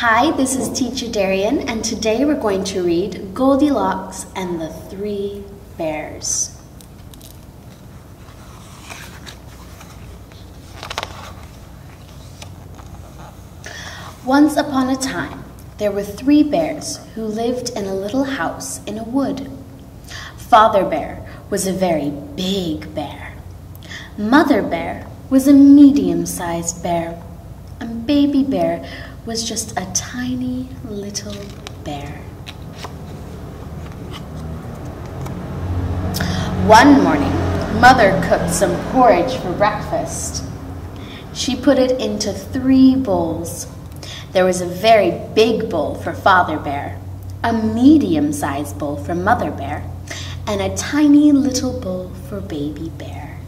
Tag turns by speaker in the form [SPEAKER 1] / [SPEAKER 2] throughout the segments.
[SPEAKER 1] Hi, this is Teacher Darian, and today we're going to read Goldilocks and the Three Bears. Once upon a time, there were three bears who lived in a little house in a wood. Father Bear was a very big bear. Mother Bear was a medium-sized bear, and Baby Bear was just a tiny little bear. One morning, Mother cooked some porridge for breakfast. She put it into 3 bowls. There was a very big bowl for Father Bear, a medium-sized bowl for Mother Bear, and a tiny little bowl for Baby Bear.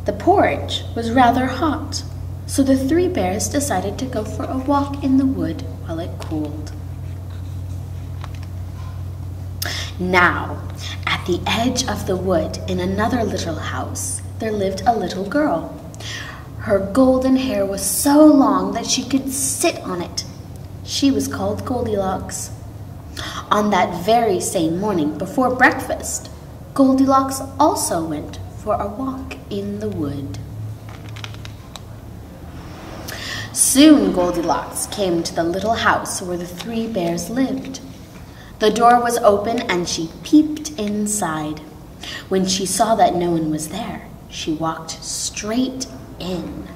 [SPEAKER 1] The porridge was rather hot, so the 3 bears decided to go for a walk in the wood while it cooled. Now, at the edge of the wood in another little house, there lived a little girl. Her golden hair was so long that she could sit on it. She was called Goldilocks. On that very same morning before breakfast, Goldilocks also went for a walk in the wood. Soon Goldilocks came to the little house where the 3 bears lived. The door was open and she peeped inside. When she saw that no one was there, she walked straight in.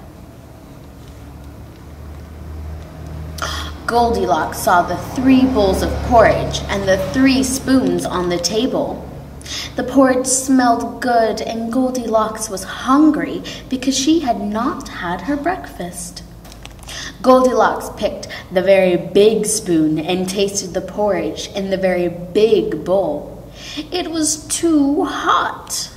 [SPEAKER 1] Goldilocks saw the 3 bowls of porridge and the 3 spoons on the table. The porridge smelled good and Goldilocks was hungry because she had not had her breakfast. Goldilocks picked the very big spoon and tasted the porridge in the very big bowl. It was too hot.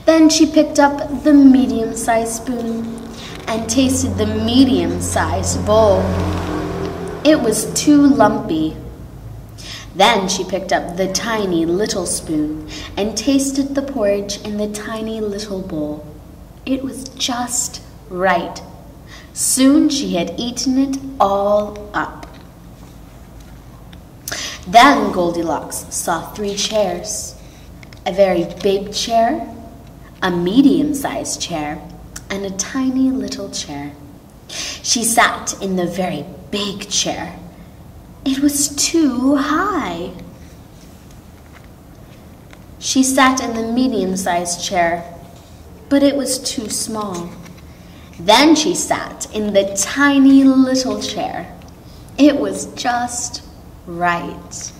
[SPEAKER 1] Then she picked up the medium-sized spoon and tasted the medium-sized bowl. It was too lumpy. Then she picked up the tiny little spoon and tasted the porridge in the tiny little bowl. It was just right. Soon she had eaten it all up. Then Goldilocks saw 3 chairs, a very big chair, a medium-sized chair, and a tiny little chair. She sat in the very big chair. It was too high. She sat in the medium-sized chair, but it was too small. Then she sat in the tiny little chair. It was just right.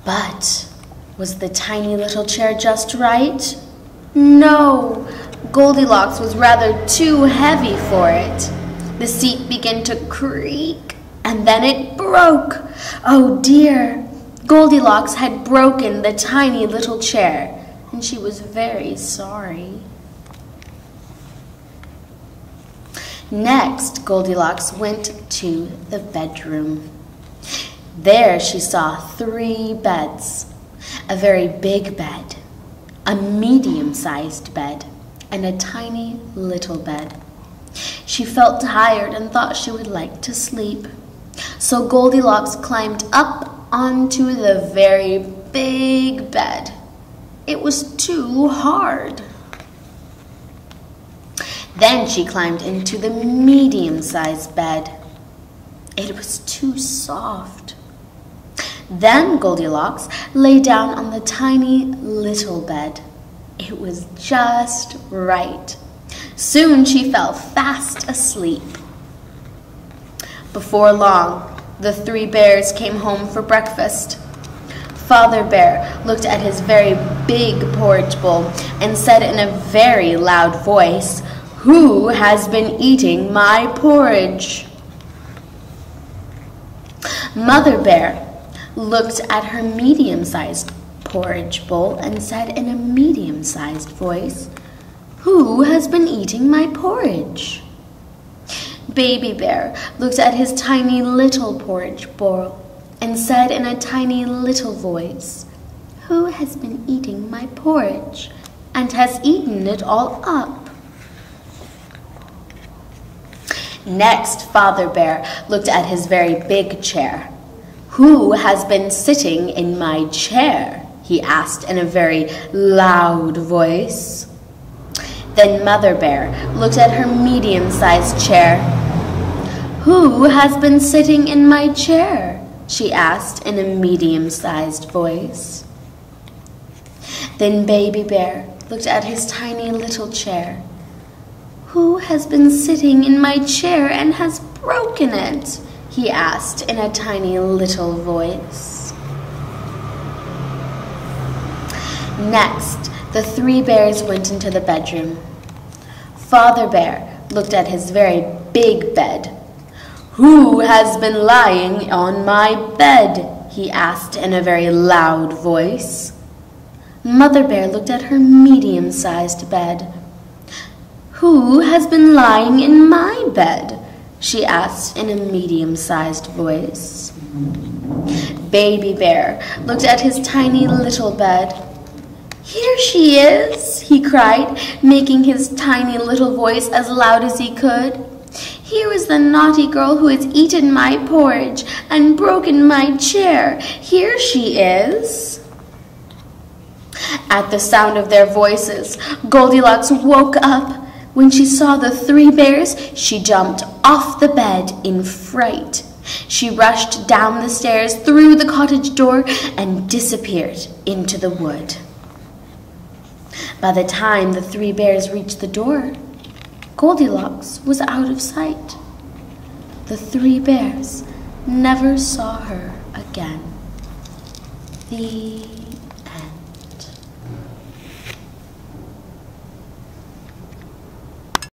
[SPEAKER 1] But was the tiny little chair just right? No, Goldilocks was rather too heavy for it. The seat began to creak, and then it broke. Oh dear, Goldilocks had broken the tiny little chair, and she was very sorry. Next, Goldilocks went to the bedroom. There she saw 3 beds, a very big bed, a medium-sized bed, and a tiny little bed. She felt tired and thought she would like to sleep. So Goldilocks climbed up onto the very big bed. It was too hard. Then she climbed into the medium-sized bed. It was too soft. Then Goldilocks lay down on the tiny little bed. It was just right. Soon she fell fast asleep. Before long, the 3 bears came home for breakfast. Father Bear looked at his very big porridge bowl and said in a very loud voice, "Who has been eating my porridge?" Mother Bear looked at her medium-sized porridge bowl and said in a medium-sized voice, "Who has been eating my porridge?" Baby Bear looked at his tiny little porridge bowl and said in a tiny little voice, "Who has been eating my porridge and has eaten it all up?" Next, Father Bear looked at his very big chair. "Who has been sitting in my chair?" he asked in a very loud voice. Then Mother Bear looked at her medium-sized chair. "Who has been sitting in my chair?" she asked in a medium-sized voice. Then Baby Bear looked at his tiny little chair. "Who has been sitting in my chair and has broken it?" he asked in a tiny little voice. Next, the three bears went into the bedroom. Father Bear looked at his very big bed. "Who has been lying on my bed?" he asked in a very loud voice. Mother Bear looked at her medium-sized bed. "Who has been lying in my bed?" she asked in a medium-sized voice. Baby Bear looked at his tiny little bed. "Here she is," he cried, making his tiny little voice as loud as he could. "Here is the naughty girl who has eaten my porridge and broken my chair. Here she is." At the sound of their voices, Goldilocks woke up. When she saw the three bears, she jumped off the bed in fright. She rushed down the stairs, through the cottage door, and disappeared into the wood. By the time the three bears reached the door, Goldilocks was out of sight. The three bears never saw her again. The